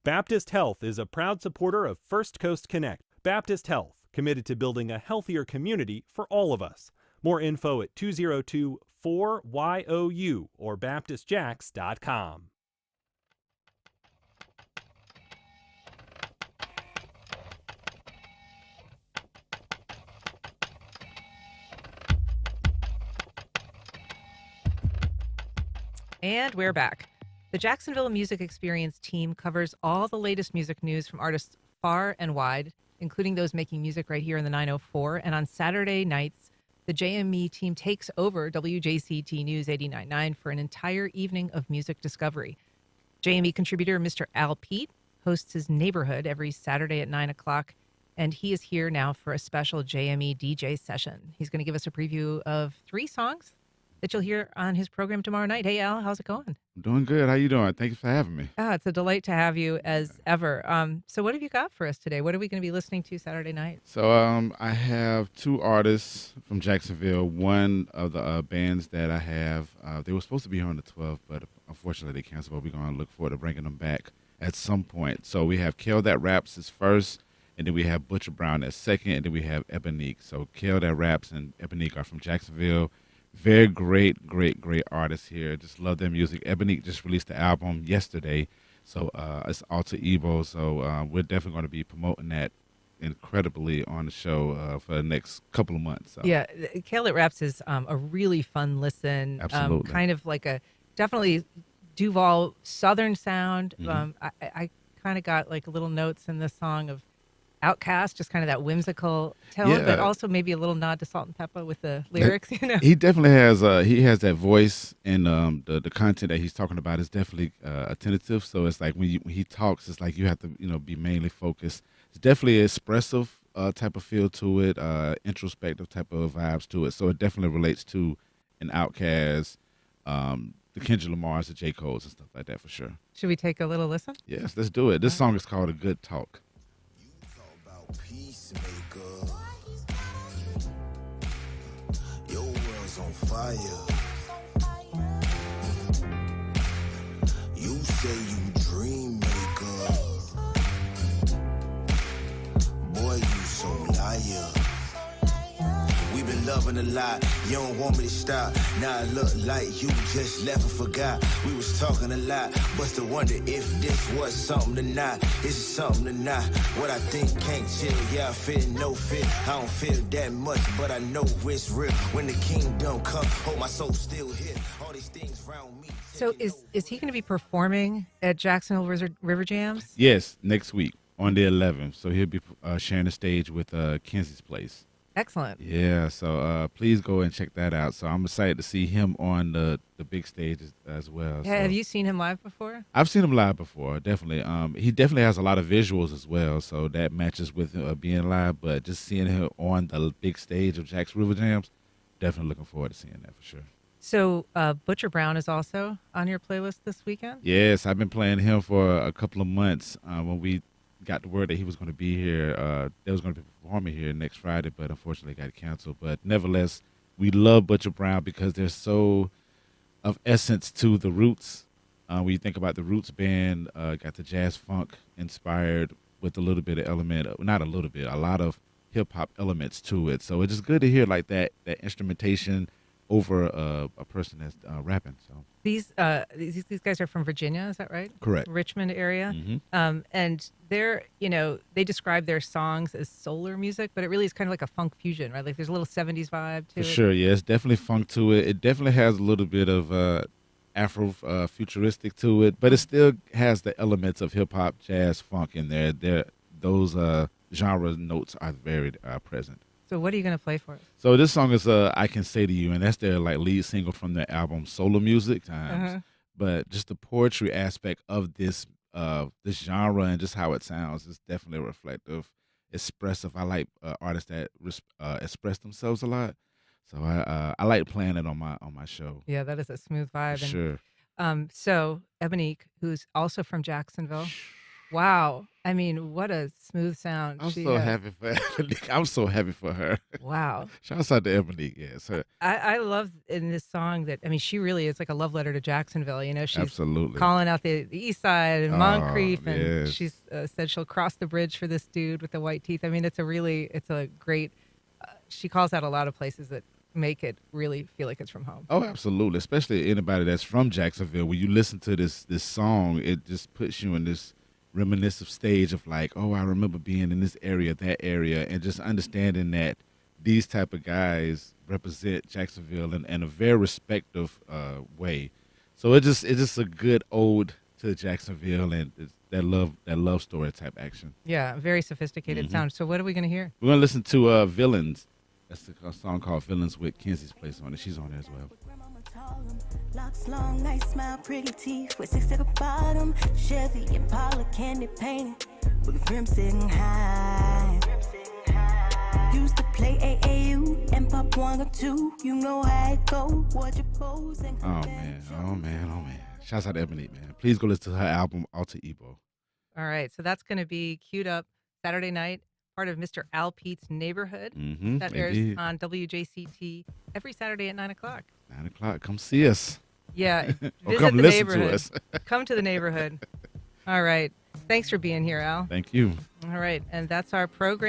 Baptist Health is a proud supporter of First Coast Connect. Baptist Health, committed to building a healthier community for all of us. More info at 202-4YOU or baptistjacks.com. And we're back. The Jacksonville Music Experience team covers all the latest music news from artists far and wide, including those making music right here in the 904. And on Saturday nights, the JME team takes over WJCT News 89.9 for an entire evening of music discovery. JME contributor Mr. Al Pete hosts his Neighborhood every Saturday at 9 o'clock, and he is here now for a special JME DJ session. He's going to give us a preview of 3 songs that you'll hear on his program tomorrow night. Hey, Al, how's it going? I'm doing good. How you doing? Thank you for having me. It's a delight to have you as ever. So what have you got for us today? What are we going to be listening to Saturday night? So I have 2 artists from Jacksonville. One of the bands that I have, they were supposed to be here on the 12th, but unfortunately they canceled, but we're going to look forward to bringing them back at some point. So we have Kel That Raps is first, and then we have Butcher Brown as second, and then we have Ebonique. So Kel That Raps and Ebonique are from Jacksonville. Very great artists here. Just love their music. Ebonique just released the album yesterday, so it's Alter Ego. So we're definitely going to be promoting that incredibly on the show for the next couple of months. So. Yeah, Kel That Raps is a really fun listen. Absolutely. Kind of like a definitely Duval Southern sound. Mm-hmm. I kind of got like little notes in this song of Outcast, just kind of that whimsical tone, Yeah. but also maybe a little nod to Salt and Pepper with the lyrics. He definitely has that voice, and the content that he's talking about is definitely attentive. So it's like when he talks, it's like you have to be mainly focused. It's definitely an expressive type of feel to it, introspective type of vibes to it. So it definitely relates to an Outkast, the Kendrick Lamars, the J. Cole's, and stuff like that for sure. Should we take a little listen? Yes, let's do it. This song is called A Good Talk. Peacemaker, your world's on fire. You say you dream maker, boy you so liar. We been loving a lot, you don't want me to stop. Now it look like you just left and forgot. We was talking a lot, but still wonder if this was something or not. Is it something or not? What I think can't chill, yeah I feel no fear. I don't feel that much, but I know it's real. When the kingdom come, hold my soul still here. All these things around me. So is he going to be performing at Jacksonville River Jams? Yes, next week on the 11th. So he'll be sharing the stage with Kenzie's Place. Excellent. Yeah, so please go and check that out. So I'm excited to see him on the big stage as well. Yeah, so. have you seen him live before? I've seen him live before, definitely. He definitely has a lot of visuals as well, so that matches with being live. But just seeing him on the big stage of Jack's River Jams, definitely looking forward to seeing that for sure. So Butcher Brown is also on your playlist this weekend? Yes, I've been playing him for a couple of months. When we got the word that he was going to be here, they was going to be performing here next Friday, but unfortunately got canceled. But nevertheless, we love Butcher Brown because there's so of essence to the Roots. When you think about the Roots band, got the jazz funk inspired with a little bit of element, not a little bit, a lot of hip hop elements to it. So it's just good to hear like that instrumentation over a person that's rapping. So these guys are from Virginia, is that right? Correct. Richmond area. Mm-hmm. And they're, they describe their songs as solar music, but it really is kind of like a funk fusion, right? Like there's a little 70s vibe to it. For sure, yeah, it's definitely funk to it. It definitely has a little bit of Afro futuristic to it, but it still has the elements of hip hop, jazz, funk in there. Those genre notes are very present. So what are you going to play for us? So this song is "I Can Say to You," and that's their like lead single from their album Solar Music Times. Uh-huh. But just the poetry aspect of this genre and just how it sounds is definitely reflective, expressive. I like artists that express themselves a lot, so I like playing it on my show. Yeah, that is a smooth vibe. For sure. So Ebonique, who's also from Jacksonville. Wow. I mean, what a smooth sound. I'm so happy for Ebonique. I'm so happy for her. Wow. Shouts out to Ebonique. Yes, her. I love in this song that, I mean, she really is like a love letter to Jacksonville. You know, she's Absolutely calling out the east side and Moncrief, and yes. she's said she'll cross the bridge for this dude with the white teeth. I mean, it's a great, she calls out a lot of places that make it really feel like it's from home. Oh, absolutely. Especially anybody that's from Jacksonville. When you listen to this song, it just puts you in this reminiscent stage of like, oh, I remember being in this area, that area, and just understanding that these type of guys represent Jacksonville in a very respective way. So it's just a good ode to Jacksonville and it's that love story type action. Yeah, very sophisticated sound. So what are we going to hear? We're gonna listen to Villains. That's a song called Villains with Kenzie's Place on it. She's on there as well. Locks long, nice smile, pretty teeth with 6 at the bottom. Chevy and Impala candy painted with the rim sitting high. Used to play AAU and pop 1 or 2. You know how it go. What your pose and oh man. Shouts out to Ebonique, man. Please go listen to her album Alter Ego. All right, so that's going to be queued up Saturday night, part of Mr. Al Pete's Neighborhood. That airs indeed. on WJCT every Saturday at 9 o'clock. 9 o'clock. Come see us. Yeah, Or visit come the listen neighborhood. to us. Come to the neighborhood. All right. Thanks for being here, Al. Thank you. All right, and that's our program.